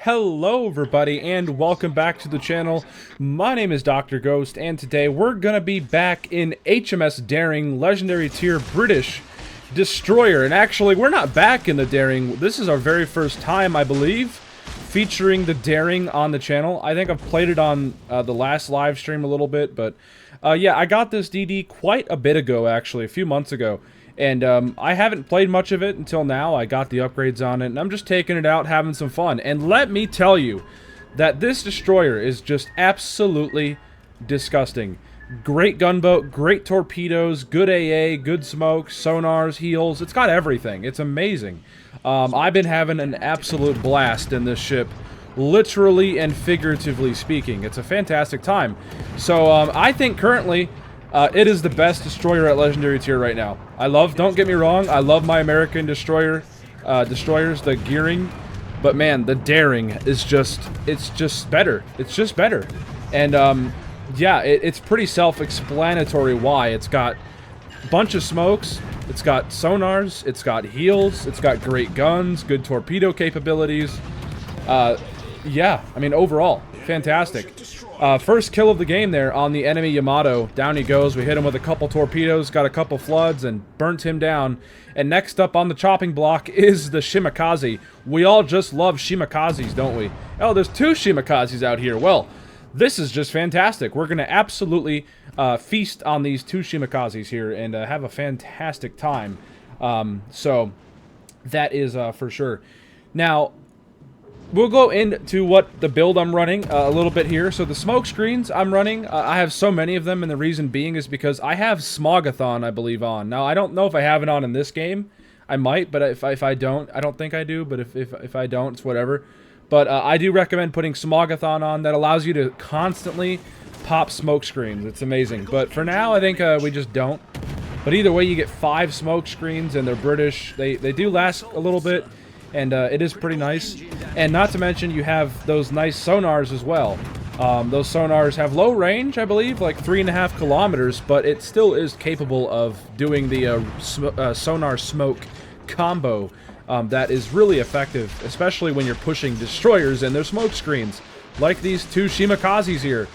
Hello everybody and welcome back to the channel. My name is Dr. Ghost and today we're gonna be back in HMS Daring Legendary Tier British Destroyer. And actually we're not back in the Daring, this is our very first time I believe featuring the Daring on the channel. I think I've played it on the last live stream a little bit, but yeah, I got this DD quite a bit ago actually, a few months ago. And I haven't played much of it until now. I got the upgrades on it, and I'm just taking it out, having some fun. And let me tell you that this destroyer is just absolutely disgusting. Great gunboat, great torpedoes, good AA, good smoke, sonars, heals. It's got everything. It's amazing. I've been having an absolute blast in this ship, literally and figuratively speaking. It's a fantastic time. So I think currently it is the best destroyer at Legendary Tier right now. Don't get me wrong, I love my American destroyers, the gearing, but man, the Daring is it's just better. It's just better. And yeah, it's pretty self-explanatory why. It's got a bunch of smokes, it's got sonars, it's got heals, it's got great guns, good torpedo capabilities. Yeah, I mean, overall, fantastic. First kill of the game there on the enemy Yamato. Down he goes. We hit him with a couple torpedoes, got a couple floods, and burnt him down. And next up on the chopping block is the Shimakaze. We all just love Shimakazes, don't we? Oh, there's two Shimakazes out here. Well, this is just fantastic. We're going to absolutely feast on these two Shimakazes here and have a fantastic time. So, that is for sure. Now, we'll go into what the build I'm running a little bit here. So the smoke screens I'm running, I have so many of them, and the reason being is because I have Smogathon, I believe, on. Now, I don't know if I have it on in this game. I might, but if I don't, I don't think I do, but if I don't, it's whatever. But I do recommend putting Smogathon on. That allows you to constantly pop smoke screens. It's amazing. But for now, I think we just don't. But either way, you get 5 smoke screens, and they're British. They do last a little bit. And it is pretty nice. And not to mention, you have those nice sonars as well. Those sonars have low range, I believe, like 3.5 kilometers, but it still is capable of doing the sonar smoke combo. That is really effective, especially when you're pushing destroyers and their smoke screens, like these two Shimakazes here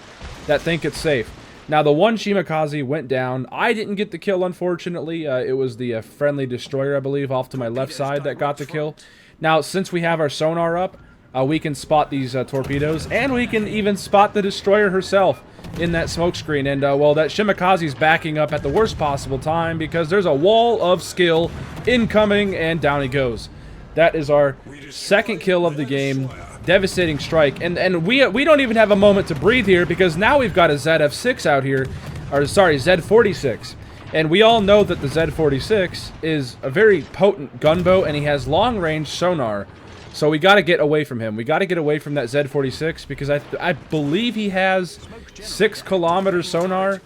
that think it's safe. Now, the one Shimakaze went down. I didn't get the kill, unfortunately. It was the friendly destroyer, I believe, off to my left side that got the kill. Now, since we have our sonar up, we can spot these torpedoes, and we can even spot the destroyer herself in that smoke screen. And, well, that Shimakaze's backing up at the worst possible time because there's a wall of skill incoming, and down he goes. That is our second kill of the game. Devastating strike. And we don't even have a moment to breathe here because now we've got a ZF6 out here, or sorry, Z46. And we all know that the Z46 is a very potent gunboat, and he has long-range sonar. So we got to get away from him. We got to get away from that Z46 because I believe he has 6 kilometer sonar,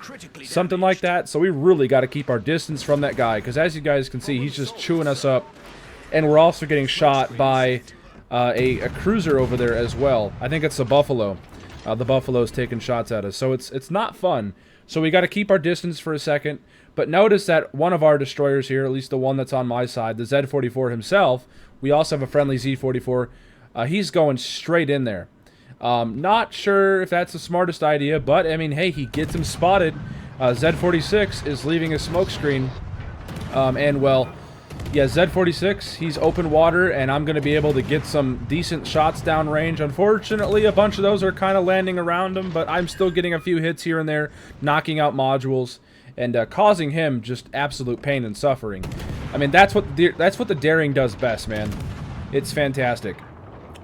something like that. So we really got to keep our distance from that guy because, as you guys can see, he's just chewing us up. And we're also getting shot by a cruiser over there as well. I think it's the Buffalo. The Buffalo's taking shots at us. So it's not fun. So we got to keep our distance for a second. But notice that one of our destroyers here, at least the one that's on my side, the Z44 himself, we also have a friendly Z44. He's going straight in there. Not sure if that's the smartest idea, but, I mean, hey, he gets him spotted. Z46 is leaving a smoke screen. And, well, yeah, Z46, he's open water, and I'm going to be able to get some decent shots downrange. Unfortunately, a bunch of those are kind of landing around him, but I'm still getting a few hits here and there, knocking out modules, and causing him just absolute pain and suffering. I mean, that's what the Daring does best, man. It's fantastic.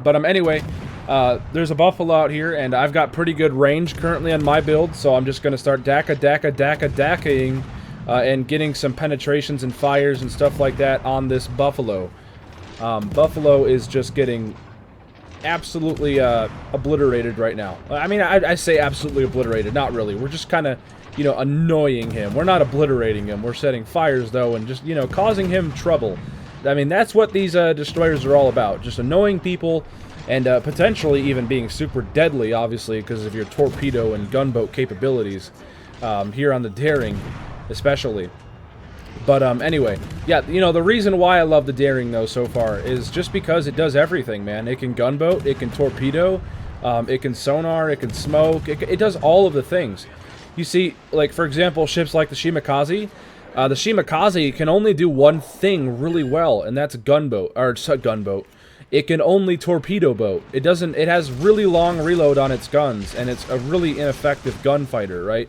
But anyway, there's a Buffalo out here, and I've got pretty good range currently on my build, so I'm just going to start DACA-ing and getting some penetrations and fires and stuff like that on this Buffalo. Buffalo is just getting absolutely obliterated right now. I mean, I say absolutely obliterated, not really. We're just kind of, you know, annoying him. We're not obliterating him. We're setting fires, though, and just, you know, causing him trouble. I mean, that's what these destroyers are all about. Just annoying people and potentially even being super deadly, obviously, because of your torpedo and gunboat capabilities here on the Daring, especially. But anyway, yeah, you know, the reason why I love the Daring, though, so far is just because it does everything, man. It can gunboat, it can torpedo, it can sonar, it can smoke, it does all of the things. You see, like, for example, ships like the Shimakaze. The Shimakaze can only do one thing really well, and that's gunboat, or gunboat. It can only torpedo boat. It doesn't, it has really long reload on its guns, and it's a really ineffective gunfighter, right?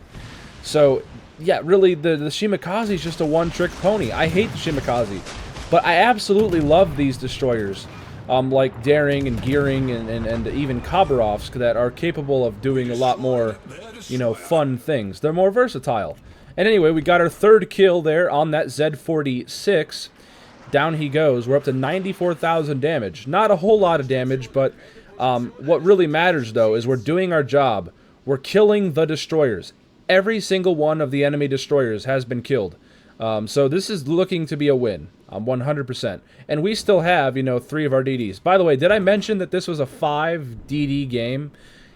So, yeah, really, the Shimakaze is just a one-trick pony. I hate the Shimakaze, but I absolutely love these destroyers, like Daring and Gearing and even Khabarovsk, that are capable of doing a lot more, you know, fun things. They're more versatile. And anyway, we got our third kill there on that Z46. Down he goes. We're up to 94,000 damage. Not a whole lot of damage, but what really matters, though, is we're doing our job. We're killing the destroyers. Every single one of the enemy destroyers has been killed. So this is looking to be a win, 100%. And we still have, you know, 3 of our DDs. By the way, did I mention that this was a 5 DD game?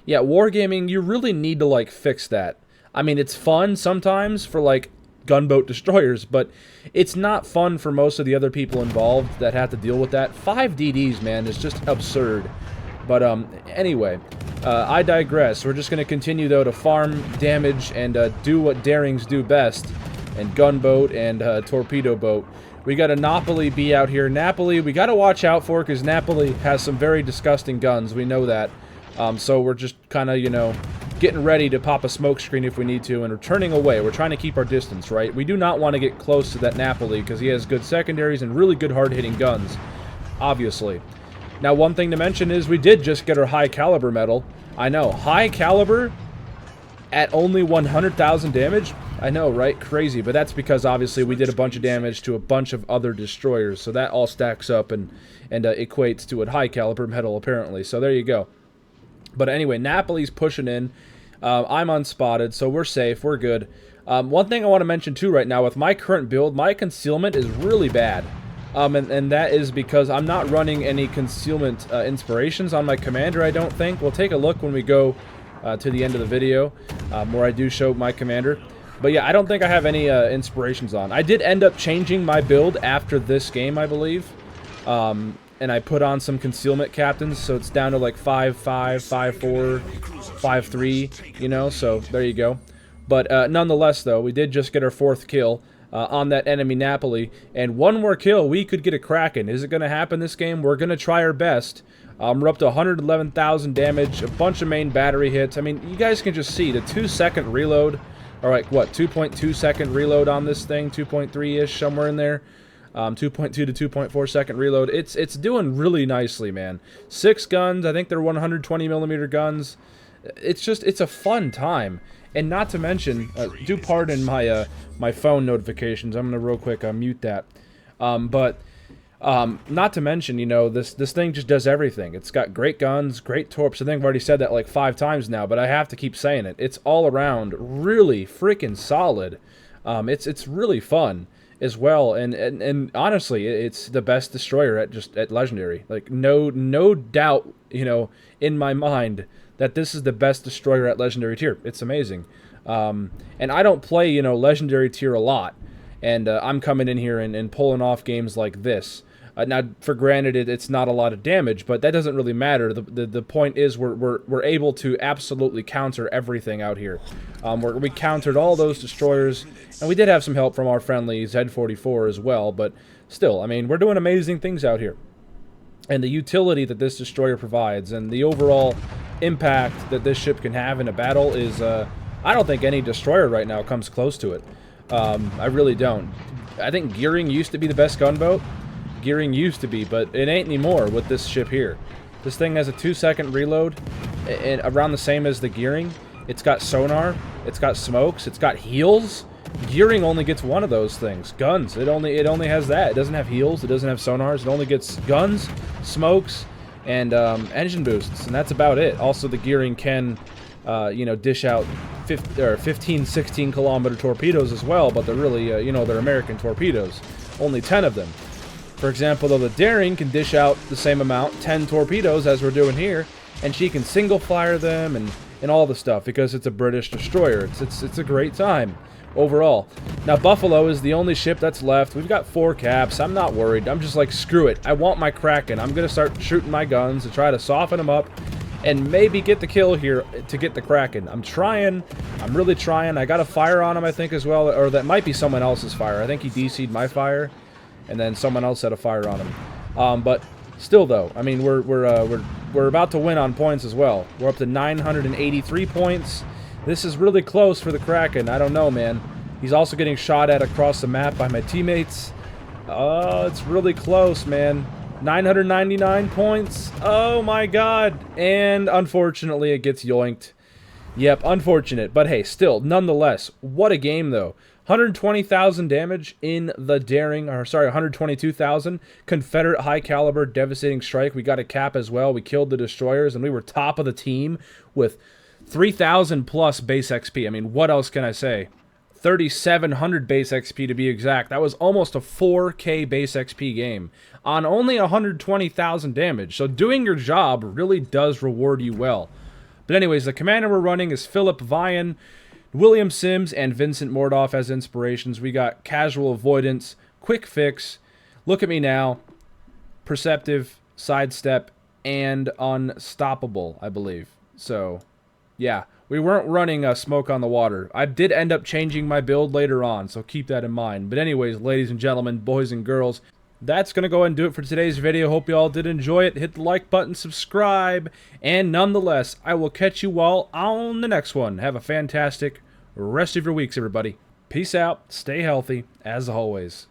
Yeah, Wargaming, you really need to, like, fix that. I mean, it's fun sometimes for, like, gunboat destroyers, but it's not fun for most of the other people involved that have to deal with that. 5 DDs, man, is just absurd. But anyway, I digress. We're just going to continue, though, to farm damage and do what Darings do best, and gunboat and torpedo boat. We got a Napoli B out here. Napoli, we got to watch out for, because Napoli has some very disgusting guns. We know that. So we're just kind of, you know, getting ready to pop a smoke screen if we need to, and we're turning away. We're trying to keep our distance, right? We do not want to get close to that Napoli, because he has good secondaries and really good hard-hitting guns, obviously. Now, one thing to mention is we did just get our high caliber medal. I know, high caliber at only 100,000 damage? I know, right? Crazy, but that's because, obviously, we did a bunch of damage to a bunch of other destroyers, so that all stacks up and equates to a high caliber medal, apparently. So there you go. But anyway, Napoli's pushing in. I'm unspotted, so we're safe. We're good. One thing I want to mention, too, right now, with my current build, my concealment is really bad. And that is because I'm not running any concealment inspirations on my commander, I don't think. We'll take a look when we go to the end of the video, where I do show my commander. But yeah, I don't think I have any inspirations on. I did end up changing my build after this game, I believe. And I put on some concealment captains, so it's down to like 5-5, 5-4, 5-3, you know, so there you go. But nonetheless, though, we did just get our 4th kill on that enemy Napoli, and one more kill, we could get a Kraken. Is it going to happen this game? We're going to try our best. We're up to 111,000 damage, a bunch of main battery hits. I mean, you guys can just see the 2-second reload, or like, what, 2.2 second reload on this thing, 2.3-ish, somewhere in there. 2.2 to 2.4 second reload. It's doing really nicely, man. 6 guns. I think they're 120 millimeter guns. It's a fun time. And not to mention, do pardon my my phone notifications. I'm gonna real quick mute that. But not to mention, you know, this thing just does everything. It's got great guns, great torps. I think I've already said that like 5 times now, but I have to keep saying it. It's all around really freaking solid. It's really fun as well, and honestly, it's the best destroyer at Legendary. Like, no doubt, you know, in my mind that this is the best destroyer at Legendary tier. It's amazing. And I don't play, you know, Legendary tier a lot, and I'm coming in here and pulling off games like this. Now, for granted, it's not a lot of damage, but that doesn't really matter. The point is we're able to absolutely counter everything out here. We countered all those destroyers, and we did have some help from our friendly Z44 as well, but still, I mean, we're doing amazing things out here. And the utility that this destroyer provides, and the overall impact that this ship can have in a battle is, I don't think any destroyer right now comes close to it. I really don't. I think Gearing used to be the best gunboat. Gearing used to be, but it ain't anymore with this ship here. This thing has a 2-second reload, and around the same as the Gearing. It's got sonar, it's got smokes, it's got heals. Gearing only gets one of those things. Guns. It only has that. It doesn't have heals, it doesn't have sonars, it only gets guns, smokes, and engine boosts, and that's about it. Also, the Gearing can you know, dish out 15, 16 kilometer torpedoes as well, but they're really, you know, they're American torpedoes. Only 10 of them. For example, though, the Daring can dish out the same amount, 10 torpedoes, as we're doing here, and she can single fire them and all the stuff, because it's a British destroyer. It's a great time. overall. Now, Buffalo is the only ship that's left. We've got 4 caps. I'm not worried. I'm just like, screw it. I want my Kraken. I'm going to start shooting my guns to try to soften them up and maybe get the kill here to get the Kraken. I'm trying. I'm really trying. I got a fire on him, I think, as well. Or that might be someone else's fire. I think he DC'd my fire, and then someone else had a fire on him. But still, though, I mean, we're about to win on points as well. We're up to 983 points. This is really close for the Kraken. I don't know, man. He's also getting shot at across the map by my teammates. It's really close, man. 999 points. Oh my god. And unfortunately, it gets yoinked. Yep, unfortunate. But hey, still, nonetheless, what a game, though. 120,000 damage in the Daring, or sorry, 122,000. Confederate high caliber devastating strike. We got a cap as well. We killed the destroyers, and we were top of the team with 3,000 plus base XP. I mean, what else can I say? 3,700 base XP to be exact. That was almost a 4K base XP game on only 120,000 damage. So doing your job really does reward you well. But anyways, the commander we're running is Philip Vian, William Sims, and Vincent Mordoff as inspirations. We got Casual Avoidance, Quick Fix, Look at Me Now, Perceptive, Sidestep, and Unstoppable, I believe. So, yeah. We weren't running Smoke on the Water. I did end up changing my build later on, so keep that in mind. But anyways, ladies and gentlemen, boys and girls, that's going to go ahead and do it for today's video. Hope you all did enjoy it. Hit the like button, subscribe, and nonetheless, I will catch you all on the next one. Have a fantastic rest of your weeks, everybody. Peace out. Stay healthy, as always.